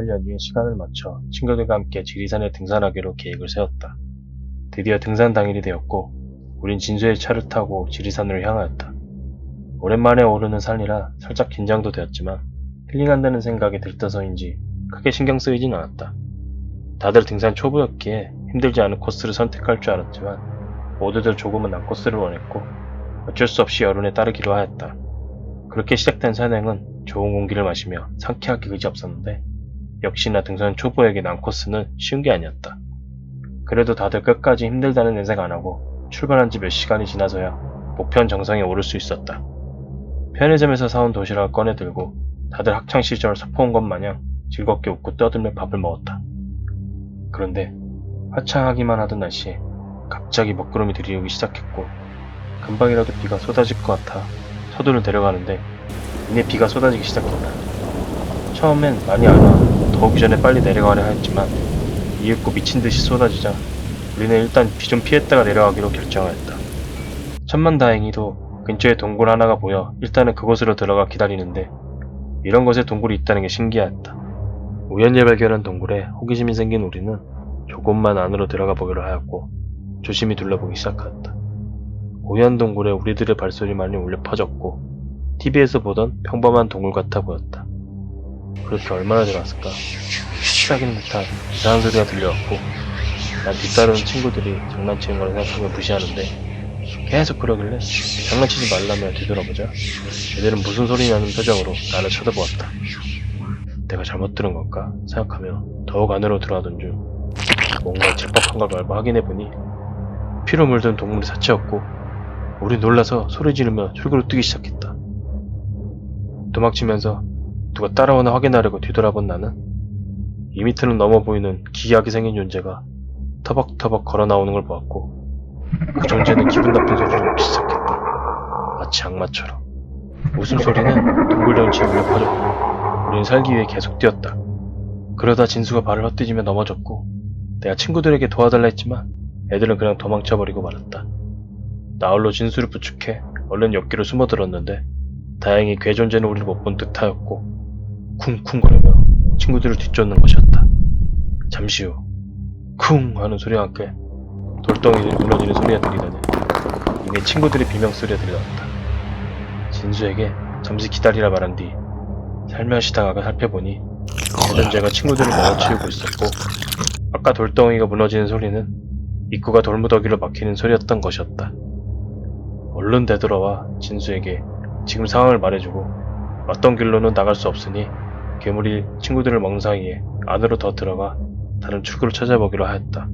등산을 연휴에 시간을 맞춰 친구들과 함께 지리산에 등산하기로 계획을 세웠다. 드디어 등산 당일이 되었고 우린 진수의 차를 타고 지리산으로 향하였다. 오랜만에 오르는 산이라 살짝 긴장도 되었지만 힐링한다는 생각이 들떠서인지 크게 신경 쓰이진 않았다. 다들 등산 초보였기에 힘들지 않은 코스를 선택할 줄 알았지만 모두들 조금은 난 코스를 원했고 어쩔 수 없이 여론에 따르기로 하였다. 그렇게 시작된 산행은 좋은 공기를 마시며 상쾌하기 그지없었는데 역시나 등산 초보에게 난 코스는 쉬운 게 아니었다. 그래도 다들 끝까지 힘들다는 내색 안하고 출발한 지 몇 시간이 지나서야 목표한 정상에 오를 수 있었다. 편의점에서 사온 도시락을 꺼내 들고 다들 학창시절 서포온 것 마냥 즐겁게 웃고 떠들며 밥을 먹었다. 그런데 화창하기만 하던 날씨에 갑자기 먹구름이 들이오기 시작했고 금방이라도 비가 쏟아질 것 같아 서둘러 내려가는데 이내 비가 쏟아지기 시작했다. 처음엔 많이 안 와 더우기 전에 빨리 내려가려 했지만 이윽고 미친듯이 쏟아지자 우리는 일단 비 좀 피했다가 내려가기로 결정하였다. 천만다행히도 근처에 동굴 하나가 보여 일단은 그곳으로 들어가 기다리는데 이런 곳에 동굴이 있다는 게 신기하였다. 우연히 발견한 동굴에 호기심이 생긴 우리는 조금만 안으로 들어가 보기로 하였고 조심히 둘러보기 시작하였다. 고요한 동굴에 우리들의 발소리만이 울려 퍼졌고 TV에서 보던 평범한 동굴 같아 보였다. 그렇게 얼마나 들어갔을까? 시작인 듯한 이상한 소리가 들려왔고 난 뒤따르는 친구들이 장난치는 걸 생각하며 무시하는데 계속 그러길래 장난치지 말라며 뒤돌아보자 애들은 무슨 소리 나는 표정으로 나를 쳐다보았다. 내가 잘못 들은 걸까 생각하며 더욱 안으로 들어가던 중 뭔가 질퍽한 걸 말고 확인해보니 피로 물든 동물의 사체였고 우리 놀라서 소리 지르며 출구로 뛰기 시작했다. 도망치면서 누가 따라오나 확인하려고 뒤돌아본 나는 2m는 넘어 보이는 기이하게 생긴 존재가 터벅터벅 걸어 나오는 걸 보았고 그 존재는 기분 나쁜 소리를 내기 시작했다. 마치 악마처럼. 웃음소리는 동굴 전체에 울려 퍼졌고 우린 살기 위해 계속 뛰었다. 그러다 진수가 발을 헛디디며 넘어졌고 내가 친구들에게 도와달라 했지만 애들은 그냥 도망쳐버리고 말았다. 나 홀로 진수를 부축해 얼른 옆길로 숨어들었는데 다행히 괴 존재는 우리를 못 본 듯하였고 쿵쿵거리며 친구들을 뒤쫓는 것이었다. 잠시 후 쿵 하는 소리와 함께 돌덩이들이 무너지는 소리가 들리더니 이내 친구들의 비명소리가 들려왔다. 진수에게 잠시 기다리라 말한 뒤 살며시 다가가 살펴보니 괴존재가 친구들을 먹어치우고 있었고 아까 돌덩이가 무너지는 소리는 입구가 돌무더기로 막히는 소리였던 것이었다. 얼른 되돌아와 진수에게 지금 상황을 말해주고 왔던 길로는 나갈 수 없으니 괴물이 친구들을 먹는 사이에 안으로 더 들어가 다른 출구를 찾아보기로 하였다.